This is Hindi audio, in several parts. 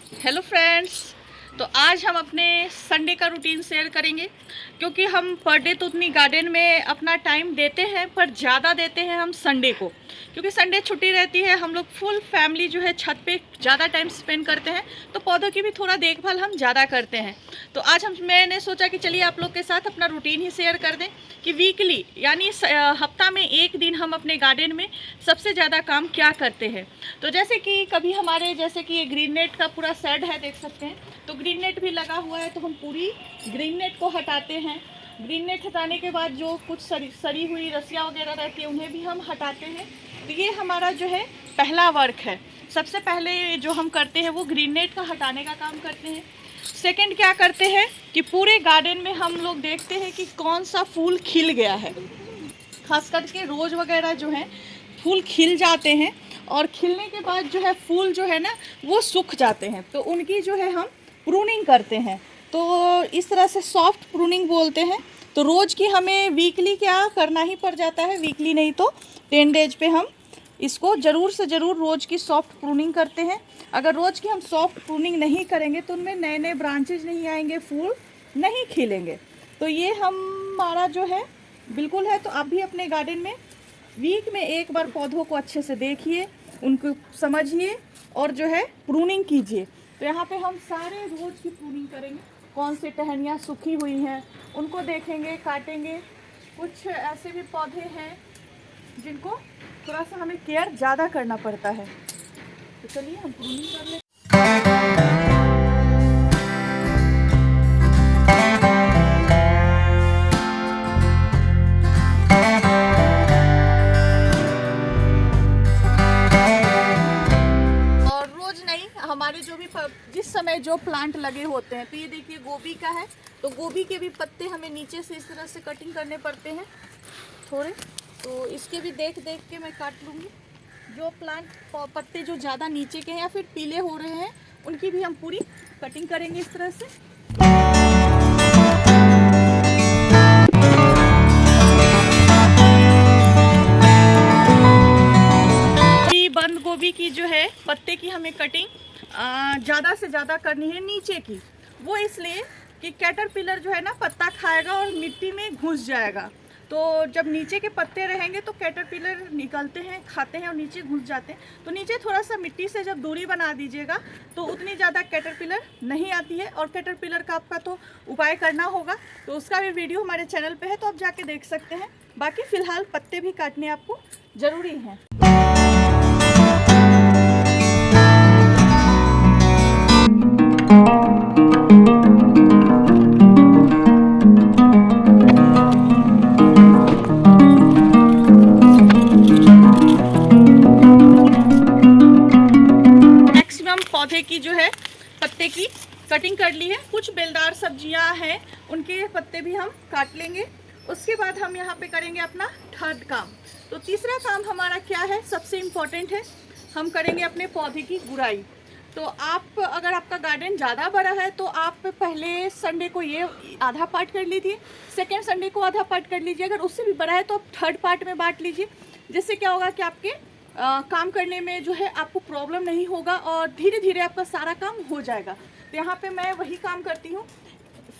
Hello friends. तो आज हम अपने संडे का रूटीन शेयर करेंगे, क्योंकि हम पर डे तो उतनी गार्डन में अपना टाइम देते हैं, पर ज़्यादा देते हैं हम संडे को, क्योंकि संडे छुट्टी रहती है। हम लोग फुल फैमिली जो है छत पे ज़्यादा टाइम स्पेंड करते हैं, तो पौधों की भी थोड़ा देखभाल हम ज़्यादा करते हैं। तो आज मैंने सोचा कि चलिए आप लोग के साथ अपना रूटीन ही शेयर कर दें कि वीकली यानी हफ्ता में एक दिन हम अपने गार्डन में सबसे ज़्यादा काम क्या करते हैं। तो जैसे कि कभी हमारे जैसे कि ये ग्रीन नेट का पूरा सेट है, देख सकते हैं, तो ग्रीन नेट भी लगा हुआ है, तो हम पूरी ग्रीन नेट को हटाते हैं। ग्रीन नेट हटाने के बाद जो कुछ सड़ी हुई रस्सियाँ वगैरह रहती है उन्हें भी हम हटाते हैं। तो ये हमारा जो है पहला वर्क है। सबसे पहले जो हम करते हैं वो ग्रीन नेट का हटाने का काम करते हैं। सेकंड क्या करते हैं कि पूरे गार्डन में हम लोग देखते हैं कि कौन सा फूल खिल गया है। खास करके रोज़ वगैरह जो है फूल खिल जाते हैं, और खिलने के बाद जो है फूल जो है ना वो सूख जाते हैं, तो उनकी जो है हम प्रूनिंग करते हैं। तो इस तरह से सॉफ्ट प्रूनिंग बोलते हैं। तो रोज़ की हमें वीकली क्या करना ही पड़ जाता है, वीकली नहीं तो 10 डेज पे हम इसको ज़रूर से ज़रूर रोज़ की सॉफ्ट प्रूनिंग करते हैं। अगर रोज़ की हम सॉफ्ट प्रूनिंग नहीं करेंगे तो उनमें नए नए ब्रांचेज नहीं आएंगे, फूल नहीं खिलेंगे। तो ये हमारा जो है बिल्कुल है। तो आप भी अपने गार्डन में वीक में एक बार पौधों को अच्छे से देखिए, उनको समझिए और जो है प्रूनिंग कीजिए। तो यहाँ पे हम सारे रोज़ की प्रूनिंग करेंगे। कौन से टहनियाँ सूखी हुई हैं उनको देखेंगे, काटेंगे। कुछ ऐसे भी पौधे हैं जिनको थोड़ा सा हमें केयर ज़्यादा करना पड़ता है। तो चलिए हम प्रूनिंग कर लेते हैं। हमारे जो भी जिस समय जो प्लांट लगे होते हैं, तो ये देखिए गोभी का है, तो गोभी के भी पत्ते हमें नीचे से इस तरह से कटिंग करने पड़ते हैं थोड़े। तो इसके भी देख देख के मैं काट लूँगी। जो प्लांट पत्ते जो ज़्यादा नीचे के हैं या फिर पीले हो रहे हैं उनकी भी हम पूरी कटिंग करेंगे इस तरह से। बंद गोभी की जो है पत्ते की हमें कटिंग ज़्यादा से ज़्यादा करनी है नीचे की। वो इसलिए कि कैटरपिलर जो है ना पत्ता खाएगा और मिट्टी में घुस जाएगा। तो जब नीचे के पत्ते रहेंगे तो कैटरपिलर निकलते हैं, खाते हैं और नीचे घुस जाते हैं। तो नीचे थोड़ा सा मिट्टी से जब दूरी बना दीजिएगा तो उतनी ज़्यादा कैटरपिलर नहीं आती है। और कैटरपिलर का आपका तो उपाय करना होगा, तो उसका भी वीडियो हमारे चैनल पे है, तो आप जाके देख सकते हैं। बाकी फ़िलहाल पत्ते भी काटने आपको ज़रूरी हैं। पौधे की जो है पत्ते की कटिंग कर ली है। कुछ बेलदार सब्जियां हैं उनके पत्ते भी हम काट लेंगे। उसके बाद हम यहाँ पे करेंगे अपना थर्ड काम। तो तीसरा काम हमारा क्या है, सबसे इम्पोर्टेंट है, हम करेंगे अपने पौधे की गुड़ाई। तो आप अगर आपका गार्डन ज़्यादा बड़ा है तो आप पहले संडे को ये आधा पार्ट कर लीजिए, सेकेंड संडे को आधा पार्ट कर लीजिए। अगर उससे भी बड़ा है तो आप थर्ड पार्ट में बांट लीजिए। जिससे क्या होगा कि आपके काम करने में जो है आपको प्रॉब्लम नहीं होगा और धीरे धीरे आपका सारा काम हो जाएगा। तो यहाँ पे मैं वही काम करती हूँ।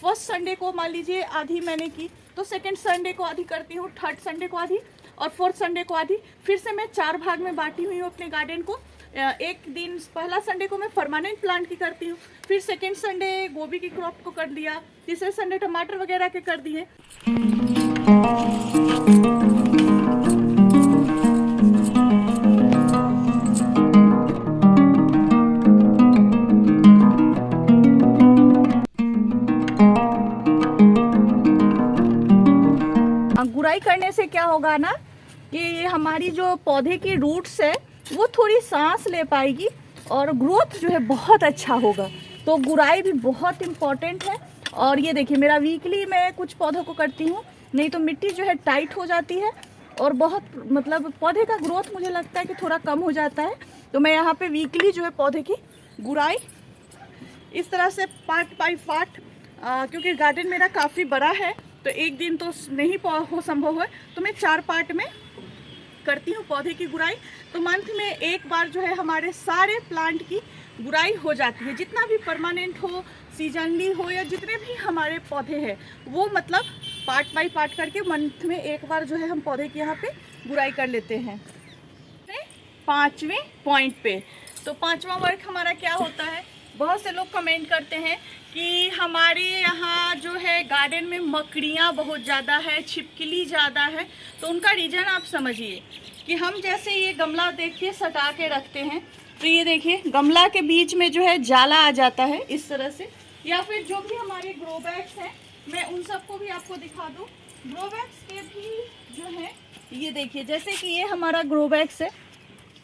फर्स्ट संडे को मान लीजिए आधी मैंने की, तो सेकंड संडे को आधी करती हूँ, थर्ड संडे को आधी और फोर्थ संडे को आधी। फिर से मैं 4 भाग में बांटी हुई हूँ अपने गार्डन को। एक दिन पहला संडे को मैं परमानेंट प्लांट की करती हूँ, फिर सेकेंड संडे गोभी की क्रॉप को कर दिया, तीसरे संडे टमाटर वगैरह के कर दिए। गुड़ाई करने से क्या होगा ना कि हमारी जो पौधे की रूट्स है वो थोड़ी सांस ले पाएगी और ग्रोथ जो है बहुत अच्छा होगा। तो गुड़ाई भी बहुत इम्पॉर्टेंट है। और ये देखिए मेरा वीकली मैं कुछ पौधों को करती हूँ, नहीं तो मिट्टी जो है टाइट हो जाती है और बहुत मतलब पौधे का ग्रोथ मुझे लगता है कि थोड़ा कम हो जाता है। तो मैं यहाँ पे वीकली जो है पौधे की गुड़ाई इस तरह से पार्ट बाई पार्ट, क्योंकि गार्डन मेरा काफ़ी बड़ा है तो एक दिन तो नहीं हो संभव है, तो मैं 4 पार्ट में करती हूँ पौधे की गुड़ाई। तो मंथ में एक बार जो है हमारे सारे प्लांट की बुराई हो जाती है। जितना भी परमानेंट हो, सीजनली हो, या जितने भी हमारे पौधे हैं वो मतलब पार्ट बाई पार्ट करके मंथ में एक बार जो है हम पौधे की यहाँ पे बुराई कर लेते हैं। 5वें पॉइंट पे, तो 5वां वर्क हमारा क्या होता है, बहुत से लोग कमेंट करते हैं कि हमारे यहाँ जो है गार्डन में मकड़ियाँ बहुत ज़्यादा है, छिपकली ज़्यादा है। तो उनका रीज़न आप समझिए कि हम जैसे ये गमला देखिए सटा के रखते हैं, तो ये देखिए गमला के बीच में जो है जाला आ जाता है इस तरह से, या फिर जो भी हमारे ग्रो बैग्स हैं मैं उन सबको भी आपको दिखा दूँ। ग्रो बैग्स के भी जो है ये देखिए, जैसे कि ये हमारा ग्रो बैग्स है,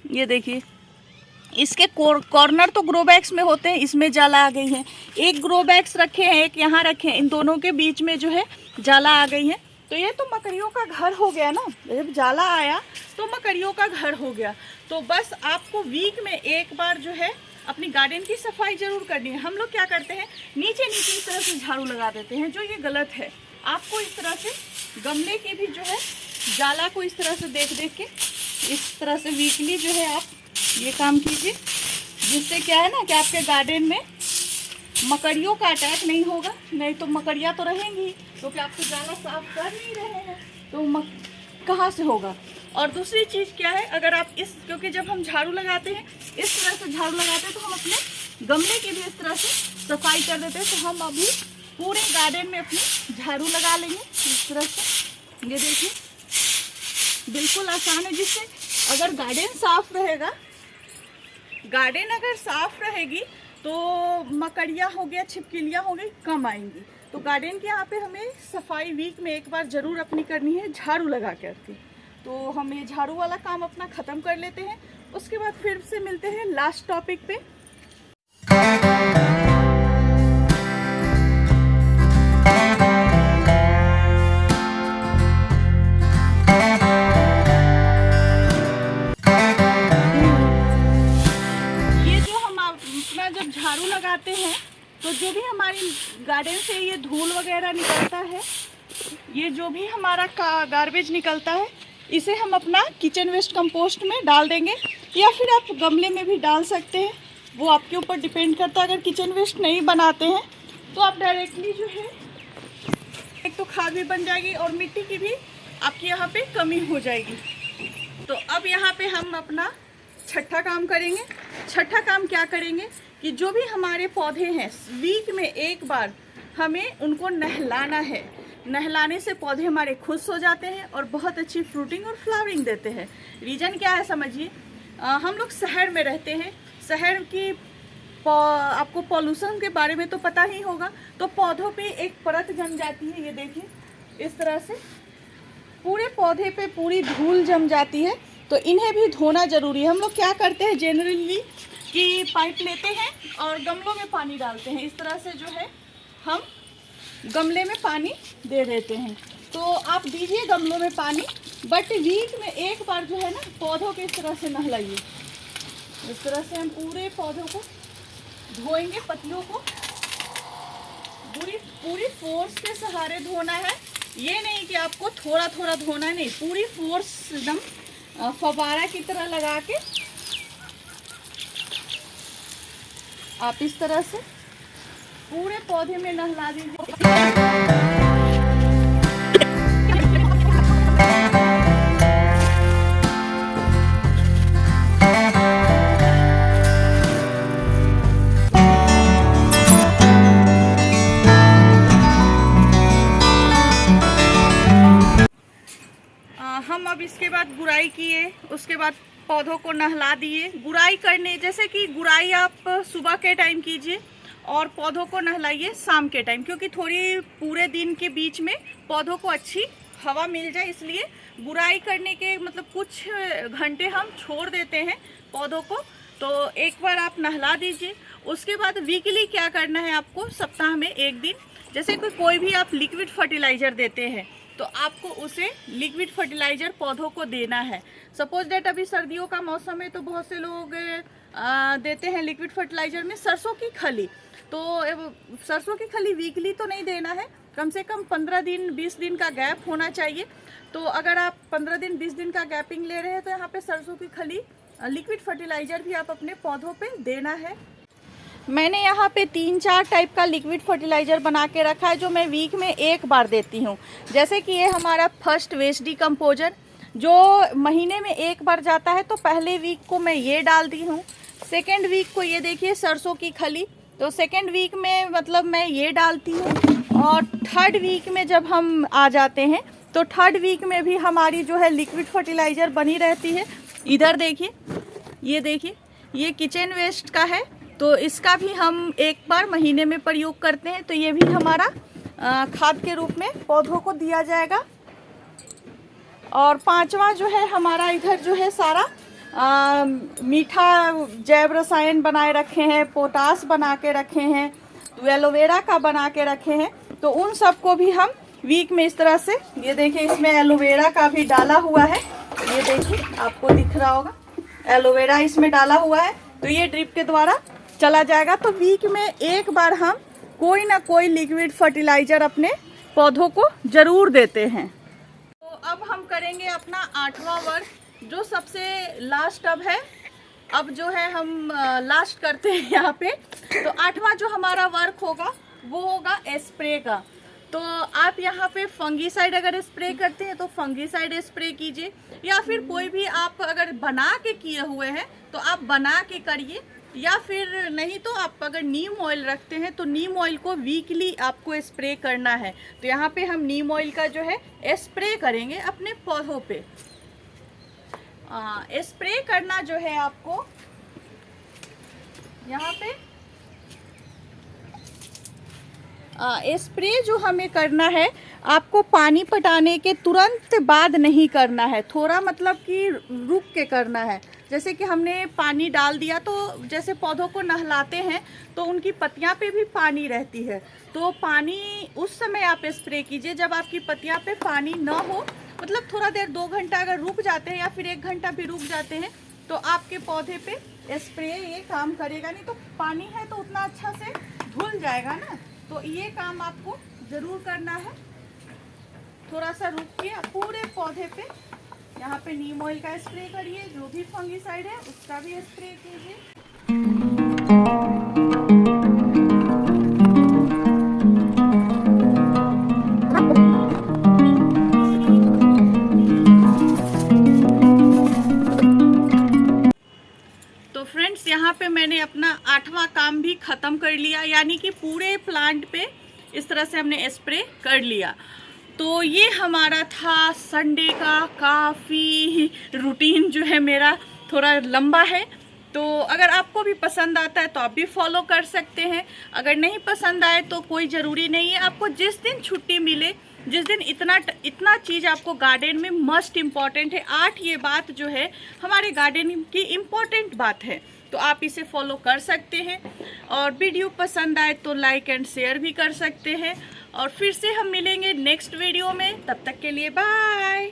ये देखिए इसके कॉर्नर तो ग्रो बैग्स में होते हैं, इसमें जाला आ गई है। एक ग्रो बैग्स रखे हैं, एक यहाँ रखे हैं, इन दोनों के बीच में जो है जाला आ गई है। तो ये तो मकड़ियों का घर हो गया ना, जब जाला आया तो मकड़ियों का घर हो गया। तो बस आपको वीक में एक बार जो है अपनी गार्डन की सफाई जरूर करनी है। हम लोग क्या करते हैं, नीचे नीचे इस तरह से झाड़ू लगा देते हैं, जो ये गलत है। आपको इस तरह से गमले के भी जो है जाला को इस तरह से देख देख के इस तरह से वीकली जो है आप ये काम कीजिए, जिससे क्या है ना कि आपके गार्डन में मकड़ियों का अटैक नहीं होगा। नहीं तो मकड़ियाँ तो रहेंगी, क्योंकि आप तो जाला साफ कर नहीं रहे हैं, तो कहाँ से होगा। और दूसरी चीज़ क्या है, अगर आप क्योंकि जब हम झाड़ू लगाते हैं इस तरह से झाड़ू लगाते हैं, तो हम अपने गमले की भी इस तरह से सफाई कर देते हैं। तो हम अभी पूरे गार्डन में अपने झाड़ू लगा लेंगे इस तरह से। ये देखिए बिल्कुल आसान है, जिससे अगर गार्डन साफ रहेगा, गार्डन अगर साफ रहेगी तो मकड़ियाँ हो गया, छिपकलियाँ हो गई, कम आएंगी। तो गार्डन के यहाँ पे हमें सफाई वीक में एक बार ज़रूर अपनी करनी है, झाड़ू लगा करके। तो हम ये झाड़ू वाला काम अपना ख़त्म कर लेते हैं, उसके बाद फिर से मिलते हैं लास्ट टॉपिक पे। जब झाड़ू लगाते हैं तो जो भी हमारी गार्डन से ये धूल वगैरह निकलता है, ये जो भी हमारा गार्बेज निकलता है, इसे हम अपना किचन वेस्ट कंपोस्ट में डाल देंगे, या फिर आप गमले में भी डाल सकते हैं, वो आपके ऊपर डिपेंड करता है। अगर किचन वेस्ट नहीं बनाते हैं तो आप डायरेक्टली जो है एक तो खाद भी बन जाएगी और मिट्टी की भी आपकी यहाँ पे कमी हो जाएगी। तो अब यहाँ पे हम अपना छठा काम करेंगे। छठा काम क्या करेंगे कि जो भी हमारे पौधे हैं वीक में एक बार हमें उनको नहलाना है। नहलाने से पौधे हमारे खुश हो जाते हैं और बहुत अच्छी फ्रूटिंग और फ्लावरिंग देते हैं। रीज़न क्या है समझिए, हम लोग शहर में रहते हैं, शहर की आपको पॉल्यूशन के बारे में तो पता ही होगा। तो पौधों पे एक परत जम जाती है, ये देखिए इस तरह से पूरे पौधे पे पूरी धूल जम जाती है। तो इन्हें भी धोना ज़रूरी है। हम लोग क्या करते हैं जनरली कि पाइप लेते हैं और गमलों में पानी डालते हैं, इस तरह से जो है हम गमले में पानी दे देते हैं। तो आप दीजिए गमलों में पानी, बट वीक में एक बार जो है ना पौधों को इस तरह से नहलाइए। इस तरह से हम पूरे पौधों को धोएंगे, पत्तियों को पूरी फोर्स के सहारे धोना है। ये नहीं कि आपको थोड़ा थोड़ा धोना है, नहीं, पूरी फोर्स एकदम फव्वारा की तरह लगा के आप इस तरह से पूरे पौधे में नहला दीजिए। हम अब इसके बाद गुड़ाई किए, उसके बाद पौधों को नहला दिए। गुड़ाई करने जैसे कि गुड़ाई आप सुबह के टाइम कीजिए और पौधों को नहलाइए शाम के टाइम, क्योंकि थोड़ी पूरे दिन के बीच में पौधों को अच्छी हवा मिल जाए, इसलिए गुड़ाई करने के मतलब कुछ घंटे हम छोड़ देते हैं पौधों को। तो एक बार आप नहला दीजिए। उसके बाद वीकली क्या करना है आपको, सप्ताह में एक दिन, जैसे कोई भी आप लिक्विड फर्टिलाइज़र देते हैं तो आपको उसे लिक्विड फर्टिलाइज़र पौधों को देना है। सपोज डेट अभी सर्दियों का मौसम है तो बहुत से लोग देते हैं लिक्विड फर्टिलाइज़र में सरसों की खली। तो सरसों की खली वीकली तो नहीं देना है, कम से कम 15 दिन 20 दिन का गैप होना चाहिए। तो अगर आप 15 दिन 20 दिन का गैपिंग ले रहे हैं तो यहाँ पे सरसों की खली लिक्विड फर्टिलाइज़र भी आप अपने पौधों पे देना है। मैंने यहाँ पे 3-4 टाइप का लिक्विड फर्टिलाइज़र बना के रखा है जो मैं वीक में एक बार देती हूँ। जैसे कि ये हमारा फर्स्ट वेस्ट डिकम्पोजर जो महीने में एक बार जाता है, तो पहले वीक को मैं ये डालती हूँ। सेकेंड वीक को ये देखिए सरसों की खली, तो सेकेंड वीक में मतलब मैं ये डालती हूँ। और थर्ड वीक में जब हम आ जाते हैं तो थर्ड वीक में भी हमारी जो है लिक्विड फर्टिलाइज़र बनी रहती है। इधर देखिए, ये देखिए, ये किचन वेस्ट का है, तो इसका भी हम एक बार महीने में प्रयोग करते हैं, तो ये भी हमारा खाद के रूप में पौधों को दिया जाएगा। और पांचवा जो है हमारा इधर जो है सारा मीठा जैव रसायन बनाए रखे हैं, पोटास बना के रखे हैं, तो एलोवेरा का बना के रखे हैं। तो उन सबको भी हम वीक में इस तरह से, ये देखिए इसमें एलोवेरा का भी डाला हुआ है, ये देखिए आपको दिख रहा होगा, एलोवेरा इसमें डाला हुआ है, तो ये ड्रिप के द्वारा चला जाएगा। तो वीक में एक बार हम कोई ना कोई लिक्विड फर्टिलाइज़र अपने पौधों को ज़रूर देते हैं। तो अब हम करेंगे अपना 8वां वर्क, जो सबसे लास्ट अब है। अब जो है हम लास्ट करते हैं यहाँ पे। तो 8वां जो हमारा वर्क होगा वो होगा स्प्रे का। तो आप यहाँ पे फंगीसाइड अगर स्प्रे करते हैं तो फंगीसाइड स्प्रे कीजिए, या फिर कोई भी आप अगर बना के किए हुए हैं तो आप बना के करिए, या फिर नहीं तो आप अगर नीम ऑयल रखते हैं तो नीम ऑयल को वीकली आपको स्प्रे करना है। तो यहाँ पे हम नीम ऑयल का जो है स्प्रे करेंगे अपने पौधों पे। स्प्रे करना जो है आपको यहाँ पे स्प्रे जो हमें करना है, आपको पानी पटाने के तुरंत बाद नहीं करना है, थोड़ा मतलब कि रुक के करना है। जैसे कि हमने पानी डाल दिया, तो जैसे पौधों को नहलाते हैं तो उनकी पत्तियां पे भी पानी रहती है, तो पानी उस समय आप स्प्रे कीजिए जब आपकी पत्तियां पे पानी ना हो। मतलब थोड़ा देर 2 घंटा अगर रुक जाते हैं या फिर 1 घंटा भी रुक जाते हैं तो आपके पौधे पे स्प्रे ये काम करेगा नहीं। तो पानी है तो उतना अच्छा से धुल जाएगा ना, तो ये काम आपको ज़रूर करना है। थोड़ा सा रुक के पूरे पौधे पे यहाँ पे नीम ऑयल का स्प्रे करिए, जो भी फंगीसाइड है उसका भी स्प्रे कीजिए। तो फ्रेंड्स यहाँ पे मैंने अपना 8वां काम भी ख़त्म कर लिया, यानी कि पूरे प्लांट पे इस तरह से हमने स्प्रे कर लिया। तो ये हमारा था संडे का, काफ़ी रूटीन जो है मेरा थोड़ा लंबा है। तो अगर आपको भी पसंद आता है तो आप भी फॉलो कर सकते हैं, अगर नहीं पसंद आए तो कोई ज़रूरी नहीं है। आपको जिस दिन छुट्टी मिले, जिस दिन इतना चीज़ आपको गार्डन में मस्ट इम्पॉर्टेंट है, 8 ये बात जो है हमारे गार्डनिंग की इम्पॉर्टेंट बात है, तो आप इसे फॉलो कर सकते हैं। और वीडियो पसंद आए तो लाइक एंड शेयर भी कर सकते हैं। और फिर से हम मिलेंगे नेक्स्ट वीडियो में, तब तक के लिए बाय।